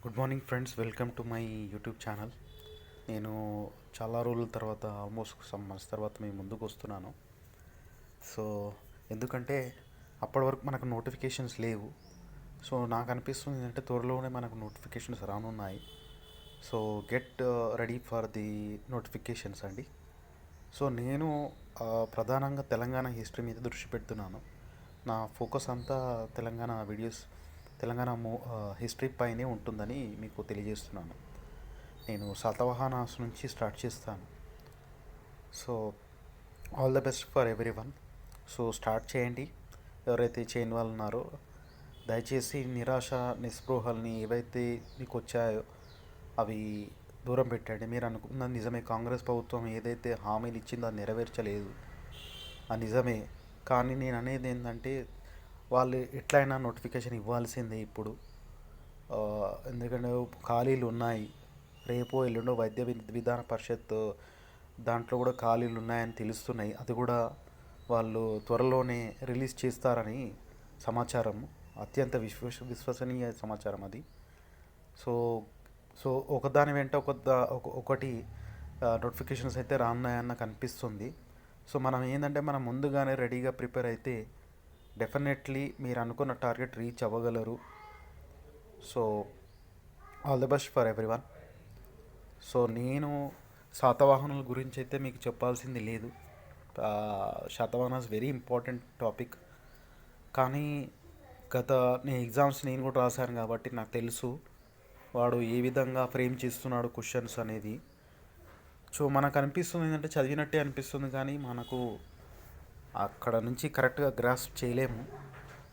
Good morning friends, welcome to my YouTube channel. నేను చాలా రోజుల తర్వాత, ఆల్మోస్ట్ సమ్ మంత్స్ తర్వాత మీ ముందుకు వస్తున్నాను. సో ఎందుకంటే అప్పటి వరకు మనకు నోటిఫికేషన్స్ లేవు. సో నాకు అనిపిస్తుంది ఏంటంటే త్వరలోనే మనకు నోటిఫికేషన్స్ రానున్నాయి. So get ready for the notifications అండి. సో నేను ప్రధానంగా తెలంగాణ హిస్టరీ మీద దృష్టి పెడుతున్నాను. నా ఫోకస్ అంతా తెలంగాణ హిస్టరీ పైనే ఉంటుందని మీకు తెలియజేస్తున్నాను. నేను శాతవాహనాస్ నుంచి స్టార్ట్ చేస్తాను. So all the best for every one. So start చేయండి. ఎవరైతే చేయని వాళ్ళు ఉన్నారో దయచేసి నిరాశ నిస్పృహల్ని ఏవైతే మీకు వచ్చాయో అవి దూరం పెట్టండి. మీరు అనుకున్నది నిజమే, కాంగ్రెస్ ప్రభుత్వం ఏదైతే హామీలు ఇచ్చిందో అది నెరవేర్చలేదు, అది నిజమే. కానీ నేను అనేది ఏంటంటే వాళ్ళు ఎట్లయినా నోటిఫికేషన్ ఇవ్వాల్సిందే ఇప్పుడు. ఎందుకంటే ఖాళీలు ఉన్నాయి. రేపో ఎల్లుండో విధాన పరిషత్ దాంట్లో కూడా ఖాళీలు ఉన్నాయని తెలుస్తున్నాయి. అది కూడా వాళ్ళు త్వరలోనే రిలీజ్ చేస్తారని సమాచారం, అత్యంత విశ్వసనీయ సమాచారం అది. సో సో ఒకదాని వెంట ఒకటి నోటిఫికేషన్స్ అయితే రానున్నాయని నాకు అనిపిస్తుంది. సో మనం ఏంటంటే మనం ముందుగానే రెడీగా ప్రిపేర్ అయితే డెఫినెట్లీ మీరు అనుకున్న టార్గెట్ రీచ్ అవ్వగలరు. So all the best for every so నేను శాతవాహనుల గురించి అయితే మీకు చెప్పాల్సింది లేదు. Satavahanas very important topic. కానీ నేను ఎగ్జామ్స్ నేను కూడా రాశాను కాబట్టి నాకు తెలుసు వాడు ఏ విధంగా ఫ్రేమ్ చేస్తున్నాడు క్వశ్చన్స్ అనేది. సో మనకు అనిపిస్తుంది ఏంటంటే చదివినట్టే అనిపిస్తుంది, కానీ మనకు అక్కడ నుంచి కరెక్ట్గా గ్రాస్ప్ చేయలేము.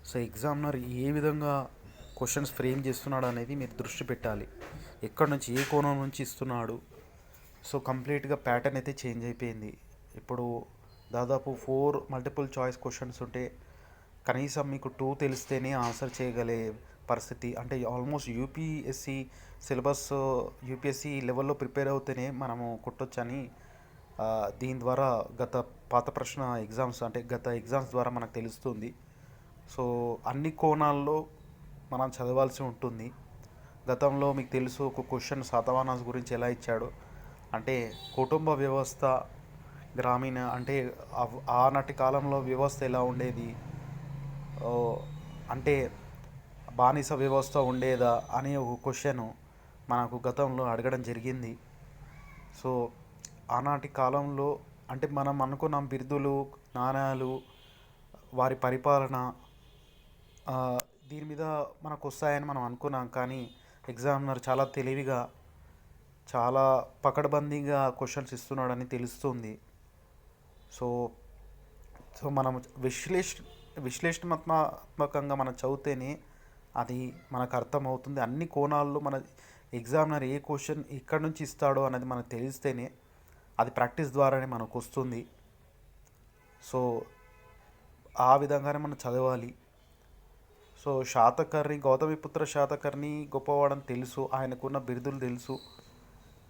సో ఎగ్జామినర్ ఏ విధంగా క్వశ్చన్స్ ఫ్రేమ్ చేస్తున్నాడు అనేది మీరు దృష్టి పెట్టాలి. ఎక్కడి నుంచి ఏ కోణం నుంచి ఇస్తున్నాడు. సో కంప్లీట్గా ప్యాటర్న్ అయితే చేంజ్ అయిపోయింది. ఇప్పుడు దాదాపు 4 మల్టిపుల్ చాయిస్ క్వశ్చన్స్ ఉంటే కనీసం మీకు 2 తెలిస్తేనే ఆన్సర్ చేయగలే పరిస్థితి. అంటే ఆల్మోస్ట్ యూపీఎస్సి సిలబస్, యూపీఎస్సి లెవెల్లో ప్రిపేర్ అవుతేనే మనము కొట్టొచ్చని దీని ద్వారా పాత ప్రశ్న ఎగ్జామ్స్ అంటే గత ఎగ్జామ్స్ ద్వారా మనకు తెలుస్తుంది. సో అన్ని కోణాల్లో మనం చదవాల్సి ఉంటుంది. గతంలో మీకు తెలుసు ఒక క్వశ్చన్ శాతవాహనాస్ గురించి ఎలా ఇచ్చాడు అంటే కుటుంబ వ్యవస్థ, గ్రామీణ అంటే ఆనాటి కాలంలో వ్యవస్థ ఎలా ఉండేది, అంటే బానిస వ్యవస్థ ఉండేదా అనే ఒక క్వశ్చన్ మనకు గతంలో అడగడం జరిగింది. సో ఆనాటి కాలంలో అంటే మనం అనుకున్నాం బిరుదులు, నాణ్యాలు, వారి పరిపాలన దీని మీద మనకు వస్తాయని మనం అనుకున్నాం. కానీ ఎగ్జామినర్ చాలా తెలివిగా, చాలా పకడ్బందీగా క్వశ్చన్స్ ఇస్తున్నాడని తెలుస్తుంది. సో సో మనం విశ్లేషణాత్మకంగా మనం చదివితేనే అది మనకు అర్థమవుతుంది. అన్ని కోణాల్లో మన ఎగ్జామినర్ ఏ క్వశ్చన్ ఎక్కడి నుంచి ఇస్తాడో అనేది మనకు తెలిస్తేనే అది ప్రాక్టీస్ ద్వారానే మనకు వస్తుంది. సో ఆ విధంగానే మనం చదవాలి. సో గౌతమిపుత్ర శాతకర్ణి గొప్పవాడని తెలుసు, ఆయనకున్న బిరుదులు తెలుసు,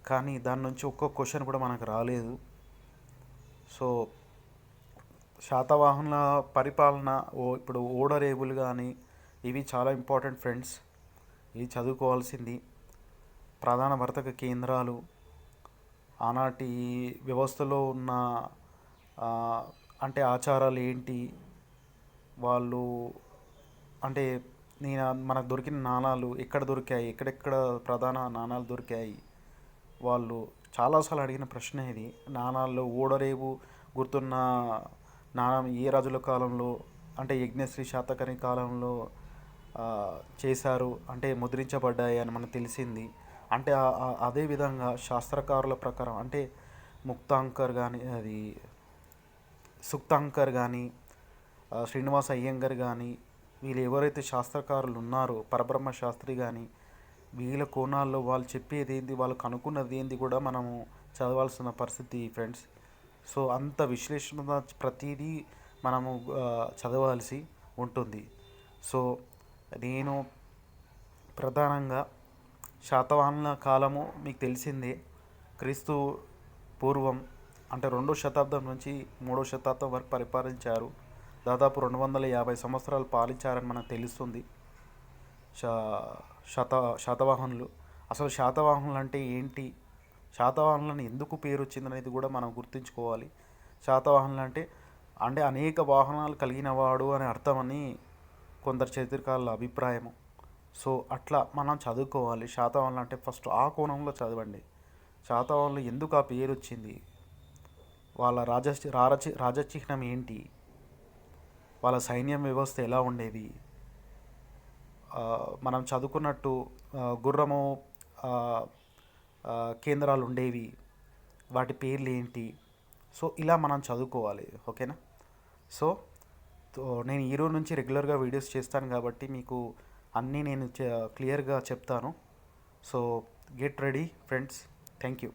కానీ దాని నుంచి ఒక్క క్వశ్చన్ కూడా మనకు రాలేదు. సో శాతవాహనుల పరిపాలన ఇప్పుడు ఓడరేవులు కానీ ఇవి చాలా ఇంపార్టెంట్ ఫ్రెండ్స్. ఇవి చదువుకోవాల్సింది. ప్రధాన వర్తక కేంద్రాలు, ఆనాటి వ్యవస్థలో ఉన్న అంటే ఆచారాలు ఏంటి, వాళ్ళు అంటే మనకు దొరికిన నాణాలు ఎక్కడ దొరికాయి, ఎక్కడెక్కడ ప్రధాన నాణాలు దొరికాయి. వాళ్ళు చాలాసార్లు అడిగిన ప్రశ్న ఇది. నాణాల్లో ఓడరేవు గుర్తున్న నాణం ఏ రాజుల కాలంలో అంటే యజ్ఞశ్రీ శాతకర్ణి కాలంలో చేశారు అంటే ముద్రించబడ్డాయి అని మనకు తెలిసింది. అంటే అదేవిధంగా శాస్త్రకారుల ప్రకారం అంటే సుక్తాంకర్ కానీ శ్రీనివాస అయ్యంగర్ కానీ వీళ్ళు ఎవరైతే శాస్త్రకారులు ఉన్నారో, పరబ్రహ్మ శాస్త్రి కానీ, వీళ్ళ కోణాల్లో వాళ్ళు చెప్పేది ఏంది, వాళ్ళు కనుక్కున్నది ఏంది కూడా మనము చదవాల్సిన పరిస్థితి ఫ్రెండ్స్. సో అంత విశ్లేషణ ప్రతిదీ మనము చదవాల్సి ఉంటుంది. సో నేను ప్రధానంగా శాతవాహనుల కాలము మీకు తెలిసిందే. క్రీస్తు పూర్వం అంటే 2వ శతాబ్దం నుంచి 3వ శతాబ్దం వరకు పరిపాలించారు. దాదాపు 250 సంవత్సరాలు పాలించారని మనకు తెలుస్తుంది. శాత శాతవాహనులు. అసలు శాతవాహనులు అంటే ఏంటి, శాతవాహనులను ఎందుకు పేరు వచ్చిందనేది కూడా మనం గుర్తుంచుకోవాలి. శాతవాహనులు అంటే అంటే అనేక వాహనాలు కలిగిన వాడు అని అర్థమని కొందరు చరిత్రకారుల అభిప్రాయము. సో అట్లా మనం చదువుకోవాలి. శాతవాహనులు అంటే ఫస్ట్ ఆ కోణంలో చదవండి. శాతవాహనులు ఎందుకు ఆ పేరు వచ్చింది, వాళ్ళ రాజచిహ్నం ఏంటి, వాళ్ళ సైన్యం వ్యవస్థ ఎలా ఉండేది, మనం చదువుకున్నట్టు గుర్రము ఆ, కేంద్రాలు ఉండేవి, వాటి పేర్లు ఏంటి. సో ఇలా మనం చదువుకోవాలి. ఓకేనా. సో నేను ఈ రోజు నుంచి రెగ్యులర్గా వీడియోస్ చేస్తాను కాబట్టి మీకు అన్నీ నేను క్లియర్గా చెప్తాను. So get ready friends. Thank you.